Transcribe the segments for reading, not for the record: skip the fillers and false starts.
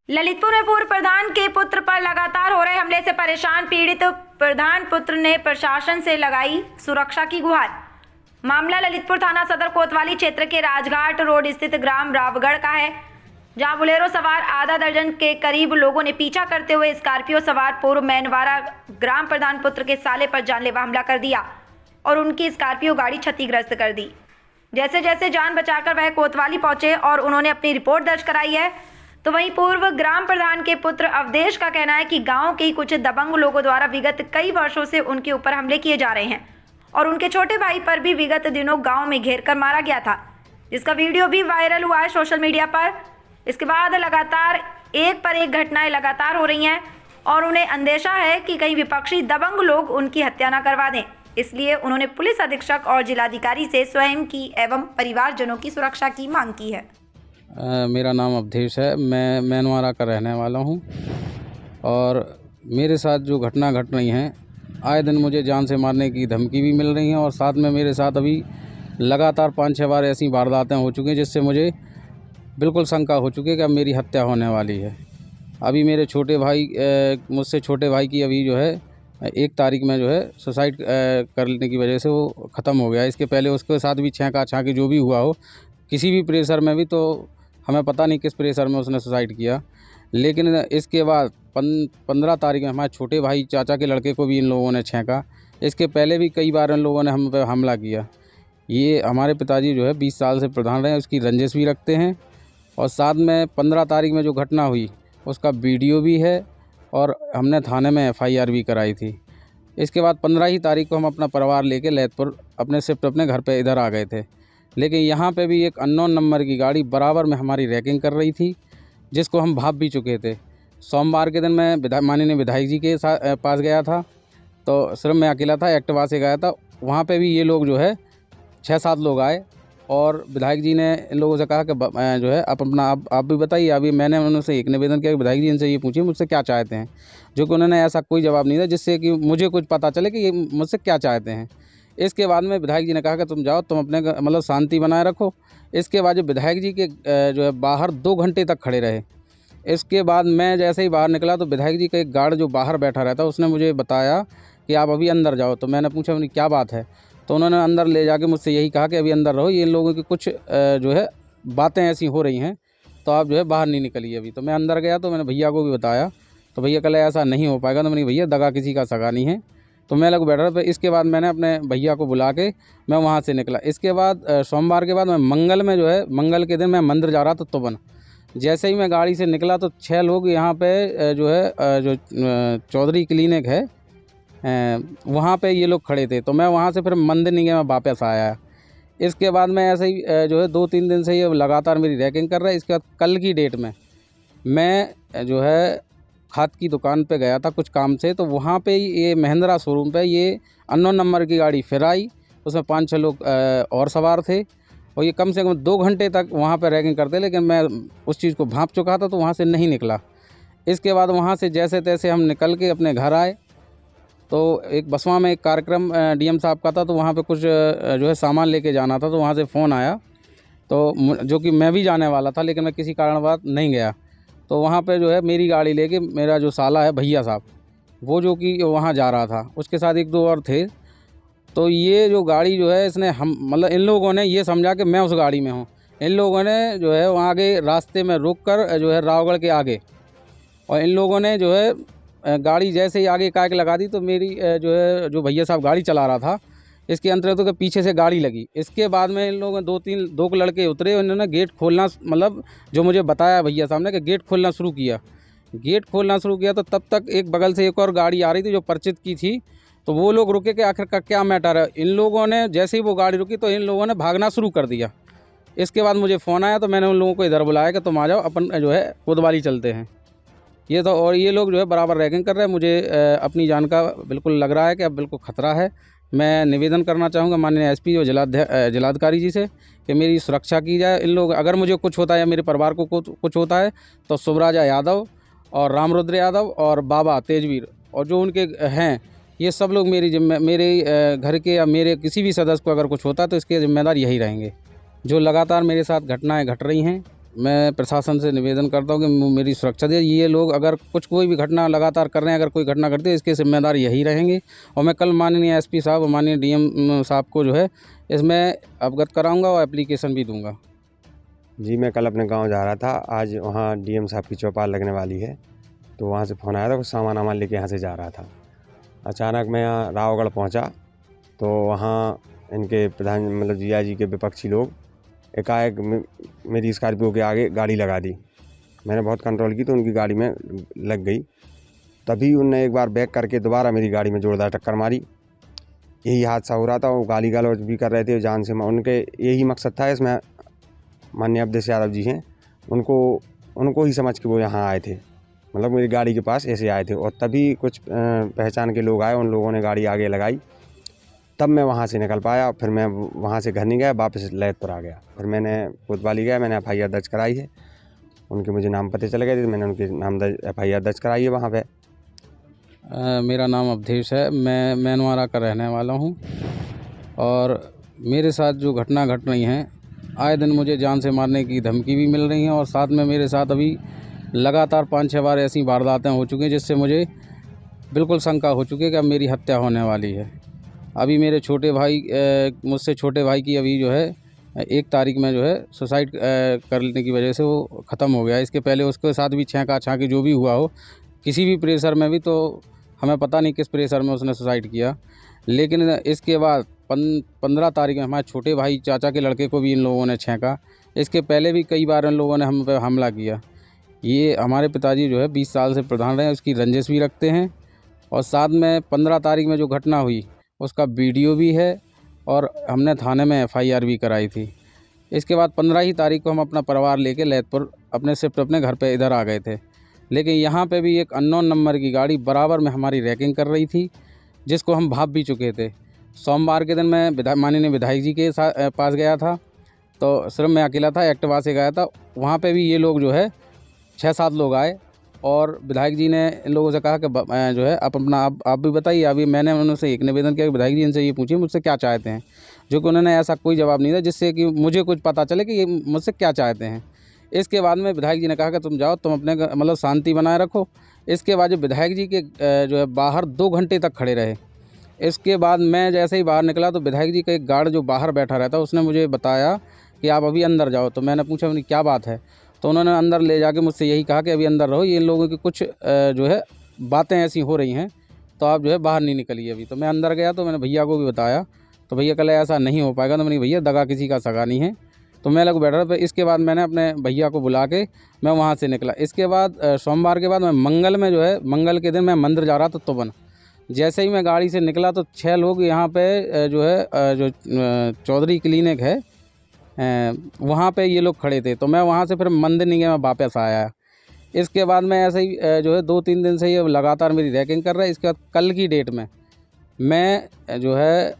ललितपुर में पूर्व प्रधान के पुत्र पर लगातार हो रहे हमले से परेशान पीड़ित प्रधान पुत्र ने प्रशासन से लगाई सुरक्षा की गुहार। मामला ललितपुर थाना सदर कोतवाली क्षेत्र के राजघाट रोड स्थित ग्राम रावगढ़ का है, जहां बुलेरो सवार आधा दर्जन के करीब लोगों ने पीछा करते हुए स्कॉर्पियो सवार पूर्व मैनवारा ग्राम प्रधान पुत्र के साले पर जानलेवा हमला कर दिया और उनकी स्कॉर्पियो गाड़ी क्षतिग्रस्त कर दी। जैसे जैसे जान बचाकर वह कोतवाली पहुंचे और उन्होंने अपनी रिपोर्ट दर्ज कराई है, तो वहीं पूर्व ग्राम प्रधान के पुत्र अवधेश का कहना है कि गांव के कुछ दबंग लोगों द्वारा विगत कई वर्षों से उनके ऊपर हमले किए जा रहे हैं और उनके छोटे भाई पर भी विगत दिनों गांव में घेर कर मारा गया था, जिसका वीडियो भी वायरल हुआ है सोशल मीडिया पर। इसके बाद लगातार एक पर एक घटनाएं लगातार हो रही हैं और उन्हें अंदेशा है कि कहीं विपक्षी दबंग लोग उनकी हत्या न करवा दें, इसलिए उन्होंने पुलिस अधीक्षक और जिलाधिकारी से स्वयं की एवं परिवारजनों की सुरक्षा की मांग की है। मेरा नाम अवधेश है, मैं मैनवारा का रहने वाला हूं और मेरे साथ जो घटना घट रही हैं, आए दिन मुझे जान से मारने की धमकी भी मिल रही हैं और साथ में मेरे साथ अभी लगातार 5-6 बार ऐसी वारदातें हो चुकी हैं जिससे मुझे बिल्कुल शंका हो चुकी है कि अब मेरी हत्या होने वाली है। अभी मेरे छोटे भाई मुझसे छोटे भाई की अभी जो है 1 तारीख में जो है सुसाइड करने की वजह से वो ख़त्म हो गया। इसके पहले उसके साथ भी छेंका छाँकी जो भी हुआ हो, किसी भी प्रेशर में भी, तो हमें पता नहीं किस प्रेशर में उसने सुसाइड किया। लेकिन इसके बाद 15 तारीख में हमारे छोटे भाई चाचा के लड़के को भी इन लोगों ने छेंका। इसके पहले भी कई बार इन लोगों ने हम पे हमला किया। ये हमारे पिताजी जो है 20 साल से प्रधान रहे, उसकी रंजिश भी रखते हैं और साथ में 15 तारीख में जो घटना हुई उसका वीडियो भी है और हमने थाने में FIR भी कराई थी। इसके बाद 15 ही तारीख को हम अपना परिवार लेके ललितपुर अपने शिफ्ट अपने घर पे इधर आ गए थे, लेकिन यहाँ पे भी एक अननोन नंबर की गाड़ी बराबर में हमारी रैकिंग कर रही थी, जिसको हम भाप भी चुके थे। सोमवार के दिन मैं माननीय विधायक जी के पास गया था, तो सिर्फ मैं अकेला था, एक्टिवा से गया था। वहाँ पे भी ये लोग जो है 6-7 लोग आए और विधायक जी ने इन लोगों से कहा कि जो है आप भी बताइए। अभी मैंने उनसे एक निवेदन किया कि विधायक जी इनसे ये पूछिए मुझसे क्या चाहते हैं, जो कि उन्होंने ऐसा कोई जवाब नहीं दिया जिससे कि मुझे कुछ पता चले कि ये मुझसे क्या चाहते हैं। इसके बाद में विधायक जी ने कहा कि तुम जाओ, तुम अपने मतलब शांति बनाए रखो। इसके बाद जो विधायक जी के जो है बाहर 2 घंटे तक खड़े रहे। इसके बाद मैं जैसे ही बाहर निकला तो विधायक जी का एक गार्ड जो बाहर बैठा रहता उसने मुझे बताया कि आप अभी अंदर जाओ। तो मैंने पूछा उन्हें क्या बात है, तो उन्होंने अंदर ले जाके मुझसे यही कहा कि अभी अंदर रहो, ये इन लोगों की कुछ जो है बातें ऐसी हो रही हैं, तो आप जो है बाहर नहीं निकलिए अभी। तो मैं अंदर गया तो मैंने भैया को भी बताया, तो भैया कल ऐसा नहीं हो पाएगा। तो मैंने भैया दगा किसी का सगा नहीं है, तो मैं लग बैठा था। इसके बाद मैंने अपने भैया को बुला के मैं वहाँ से निकला। इसके बाद सोमवार के बाद मैं मंगल में जो है मंगल के दिन मैं मंदिर जा रहा था तुबन। जैसे ही मैं गाड़ी से निकला तो 6 लोग यहाँ पे जो है जो चौधरी क्लिनिक है वहाँ पे ये लोग खड़े थे। तो मैं वहाँ से फिर मंदिर नहीं गया, मैं वापस आया। इसके बाद मैं ऐसे ही जो है 2-3 दिन से ये लगातार मेरी रैकिंग कर रहा है। इसके बाद कल की डेट में मैं जो है खाद की दुकान पे गया था कुछ काम से, तो वहाँ पे ये महिंद्रा शोरूम पे ये अननोन नंबर की गाड़ी फिर आई। उसमें 5-6 लोग और सवार थे और ये कम से कम 2 घंटे तक वहाँ पे रैगिंग करते, लेकिन मैं उस चीज़ को भांप चुका था तो वहाँ से नहीं निकला। इसके बाद वहाँ से जैसे तैसे हम निकल के अपने घर आए, तो एक बसवा में एक कार्यक्रम DM साहब का था, तो वहाँ पे कुछ जो है सामान लेके जाना था, तो वहाँ से फ़ोन आया, तो जो कि मैं भी जाने वाला था लेकिन मैं किसी कारणवश नहीं गया। तो वहाँ पे जो है मेरी गाड़ी लेके मेरा जो साला है भैया साहब, वो जो कि वहाँ जा रहा था, उसके साथ 1-2 और थे। तो ये जो गाड़ी जो है इसने हम मतलब इन लोगों ने ये समझा कि मैं उस गाड़ी में हूँ। इन लोगों ने जो है वहाँ आगे रास्ते में रुक कर जो है रावगढ़ के आगे, और इन लोगों ने जो है गाड़ी जैसे ही आगे काक लगा दी, तो मेरी जो है जो भैया साहब गाड़ी चला रहा था इसके अंतर्गत के पीछे से गाड़ी लगी। इसके बाद में इन लोगों ने 2 लड़के उतरे, उन्होंने गेट खोलना मतलब जो मुझे बताया भैया साहब ने कि गेट खोलना शुरू किया। गेट खोलना शुरू किया तो तब तक एक बगल से एक और गाड़ी आ रही थी जो परिचित की थी, तो वो लोग रुके कि आखिर का क्या मैटर है। इन लोगों ने जैसे ही वो गाड़ी रुकी तो इन लोगों ने भागना शुरू कर दिया। इसके बाद मुझे फ़ोन आया तो मैंने उन लोगों को इधर बुलाया कि तुम आ जाओ, अपन जो है कोतवाली चलते हैं। ये तो और ये लोग जो है बराबर रैगिंग कर रहे हैं। मुझे अपनी जान का बिल्कुल लग रहा है कि अब बिल्कुल ख़तरा है। मैं निवेदन करना चाहूँगा माननीय SP और जिलाधिकारी जी से कि मेरी सुरक्षा की जाए। इन लोग अगर मुझे कुछ होता है या मेरे परिवार को कुछ होता है तो सुभराजा यादव और रामरुद्र यादव और बाबा तेजवीर और जो उनके हैं, ये सब लोग मेरे घर के या मेरे किसी भी सदस्य को अगर कुछ होता है तो इसके ज़िम्मेदार यही रहेंगे। जो लगातार मेरे साथ घटनाएँ घट रही हैं मैं प्रशासन से निवेदन करता हूँ कि मेरी सुरक्षा दे। ये लोग अगर कोई भी घटना लगातार कर रहे हैं, अगर कोई घटना करती है, इसके जिम्मेदार यही रहेंगे। और मैं कल माननीय एसपी साहब और माननीय डीएम साहब को जो है इसमें अवगत कराऊंगा और एप्लीकेशन भी दूंगा। जी, मैं कल अपने गांव जा रहा था। आज वहाँ डीएम साहब की चौपाल लगने वाली है, तो वहाँ से फ़ोन आया था। कुछ सामान लेके यहाँ से जा रहा था। अचानक मैं यहाँ रावगढ़ पहुँचा तो वहाँ इनके प्रधान मतलब जीजा जी के विपक्षी लोग एकाएक मेरी स्कॉर्पियो के आगे गाड़ी लगा दी। मैंने बहुत कंट्रोल की तो उनकी गाड़ी में लग गई। तभी उनने एक बार बैक करके दोबारा मेरी गाड़ी में जोरदार टक्कर मारी। यही हादसा हो रहा था। वो गाली गलौज भी कर रहे थे जान से। उनके यही मकसद था इसमें। माननीय अवधेश यादव जी हैं, उनको ही समझ के वो यहाँ आए थे, मतलब मेरी गाड़ी के पास ऐसे आए थे। और तभी कुछ पहचान के लोग आए, उन लोगों ने गाड़ी आगे लगाई, तब मैं वहाँ से निकल पाया। फिर मैं वहाँ से घर नहीं गया, वापस ललितपुर आ गया। फिर मैंने कोतवाली गया, मैंने FIR दर्ज कराई है। उनके मुझे नाम पते चले गए थे, मैंने उनके नाम FIR दर्ज कराई है वहाँ पे। मेरा नाम अवधेश है, मैं मैनवारा का रहने वाला हूँ। और मेरे साथ जो घटना घट रही हैं, आए दिन मुझे जान से मारने की धमकी भी मिल रही हैं। और साथ में मेरे साथ अभी लगातार 5-6 बार ऐसी वारदातें हो चुकी हैं जिससे मुझे बिल्कुल शंका हो चुकी है कि अब मेरी हत्या होने वाली है। अभी मेरे छोटे भाई मुझसे छोटे भाई की अभी जो है 1 तारीख में जो है सुसाइड करने की वजह से वो ख़त्म हो गया। इसके पहले उसके साथ भी छेंका जो भी हुआ हो, किसी भी प्रेशर में भी, तो हमें पता नहीं किस प्रेशर में उसने सुसाइड किया। लेकिन इसके बाद 15 तारीख में हमारे छोटे भाई चाचा के लड़के को भी इन लोगों ने छेंका। इसके पहले भी कई बार इन लोगों ने हम पे हमला किया। ये हमारे पिताजी जो है 20 साल से प्रधान रहे हैं, उसकी रंजिश भी रखते हैं। और साथ में 15 तारीख में जो घटना हुई उसका वीडियो भी है और हमने थाने में FIR भी कराई थी। इसके बाद 15 ही तारीख को हम अपना परिवार लेके ललितपुर अपने घर पे इधर आ गए थे। लेकिन यहाँ पे भी एक अननोन नंबर की गाड़ी बराबर में हमारी रैकिंग कर रही थी, जिसको हम भाप भी चुके थे। सोमवार के दिन मैं माननीय विधायक जी के पास गया था, तो सिर्फ मैं अकेला था, एक्टिवा से गया था। वहाँ पे भी ये लोग जो है 6-7 लोग आए और विधायक जी ने इन लोगों से कहा कि जो है आप भी बताइए। अभी मैंने उनसे एक निवेदन किया कि विधायक जी इनसे ये पूछिए मुझसे क्या चाहते हैं, जो कि उन्होंने ऐसा कोई जवाब नहीं दिया जिससे कि मुझे कुछ पता चले कि ये मुझसे क्या चाहते हैं। इसके बाद में विधायक जी ने कहा कि तुम जाओ, तुम अपने मतलब शांति बनाए रखो। इसके बाद जो विधायक जी के जो है बाहर 2 घंटे तक खड़े रहे। इसके बाद मैं जैसे ही बाहर निकला तो विधायक जी का एक गार्ड जो बाहर बैठा रहता उसने मुझे बताया कि आप अभी अंदर जाओ। तो मैंने पूछा उन्हें क्या बात है, तो उन्होंने अंदर ले जाके मुझसे यही कहा कि अभी अंदर रहो, ये इन लोगों की कुछ जो है बातें ऐसी हो रही हैं, तो आप जो है बाहर नहीं निकलिए अभी। तो मैं अंदर गया तो मैंने भैया को भी बताया, तो भैया कल ऐसा नहीं हो पाएगा। तो मैंने भैया दगा किसी का सगा नहीं है, तो मैं लग बैठा था। इसके बाद मैंने अपने भैया को बुला के मैं वहाँ से निकला। इसके बाद सोमवार के बाद मैं मंगल में जो है मंगल के दिन मैं मंदिर जा रहा था तुबन। जैसे ही मैं गाड़ी से निकला तो 6 लोग यहाँ पे जो है जो चौधरी क्लिनिक है वहाँ पे ये लोग खड़े थे। तो मैं वहाँ से फिर मंदिर नहीं गया, मैं वापस आया। इसके बाद मैं ऐसे ही जो है 2-3 दिन से ये लगातार मेरी रैकिंग कर रहा है। इसके बाद कल की डेट में मैं जो है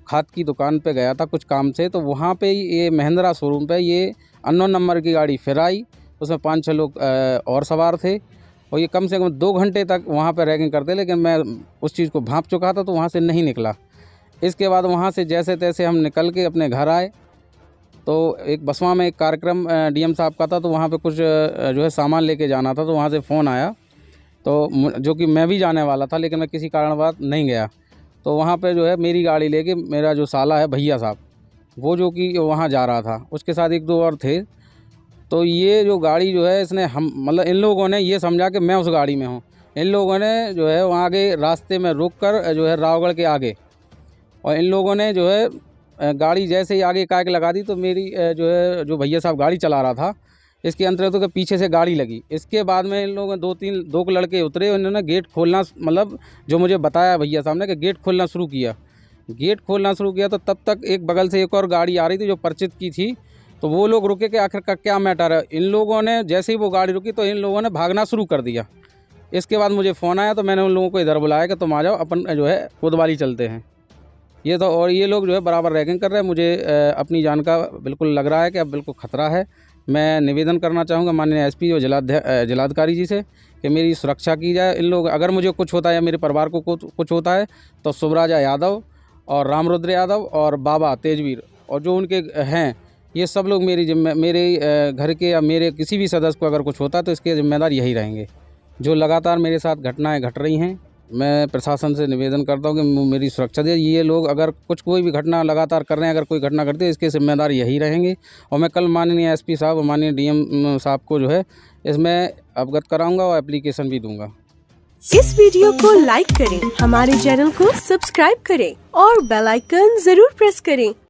खाद की दुकान पे गया था कुछ काम से, तो वहाँ पे ये महिंद्रा शोरूम पे ये अननोन नंबर की गाड़ी फिर आई। उसमें 5-6 लोग और सवार थे और ये कम से कम 2 घंटे तक वहाँ पे रैगिंग करते, लेकिन मैं उस चीज़ को भांप चुका था तो वहाँ से नहीं निकला। इसके बाद वहाँ से जैसे तैसे हम निकल के अपने घर आए, तो एक बसवा में एक कार्यक्रम डीएम साहब का था, तो वहाँ पे कुछ जो है सामान लेके जाना था, तो वहाँ से फ़ोन आया, तो जो कि मैं भी जाने वाला था लेकिन मैं किसी कारणवश नहीं गया। तो वहाँ पे जो है मेरी गाड़ी लेके मेरा जो साला है भैया साहब, वो जो कि वहाँ जा रहा था, उसके साथ 1-2 और थे। तो ये जो गाड़ी जो है इसने हम मतलब इन लोगों ने ये समझा कि मैं उस गाड़ी में हूँ। इन लोगों ने जो है वहाँ आगे रास्ते में रुक कर जो है रावगढ़ के आगे, और इन लोगों ने जो है गाड़ी जैसे ही आगे काक लगा दी, तो मेरी जो है जो भैया साहब गाड़ी चला रहा था इसके अंतर्गत के पीछे से गाड़ी लगी। इसके बाद में इन लोगों ने 2 लड़के उतरे, उन्होंने गेट खोलना मतलब जो मुझे बताया भैया साहब ने कि गेट खोलना शुरू किया। गेट खोलना शुरू किया तो तब तक एक बगल से एक और गाड़ी आ रही थी जो परिचित की थी, तो वो लोग रुके कि आखिर का क्या मैटर है। इन लोगों ने जैसे ही वो गाड़ी रुकी तो इन लोगों ने भागना शुरू कर दिया। इसके बाद मुझे फ़ोन आया तो मैंने उन लोगों को इधर बुलाया कि तुम आ जाओ, अपन जो है कोतवाली चलते हैं। ये तो और ये लोग जो है बराबर रैगिंग कर रहे हैं। मुझे अपनी जान का बिल्कुल लग रहा है कि अब बिल्कुल ख़तरा है। मैं निवेदन करना चाहूँगा माननीय एसपी और जिलाधिकारी जी से कि मेरी सुरक्षा की जाए। इन लोग अगर मुझे कुछ होता है या मेरे परिवार को कुछ होता है तो शुभराजा यादव और रामरुद्र यादव और बाबा तेजवीर और जो उनके हैं ये सब लोग मेरे घर के या मेरे किसी भी सदस्य को अगर कुछ होता तो इसके जिम्मेदार यही रहेंगे। जो लगातार मेरे साथ घटनाएं घट रही हैं, मैं प्रशासन से निवेदन करता हूं कि मेरी सुरक्षा दे। ये लोग अगर कोई भी घटना लगातार कर रहे हैं, अगर कोई घटना करती है, इसके जिम्मेदार यही रहेंगे। और मैं कल माननीय एसपी साहब और माननीय डीएम साहब को जो है इसमें अवगत कराऊंगा और एप्लीकेशन भी दूंगा। इस वीडियो को लाइक करें, हमारे चैनल को सब्सक्राइब करें और बेल आइकन जरूर प्रेस करें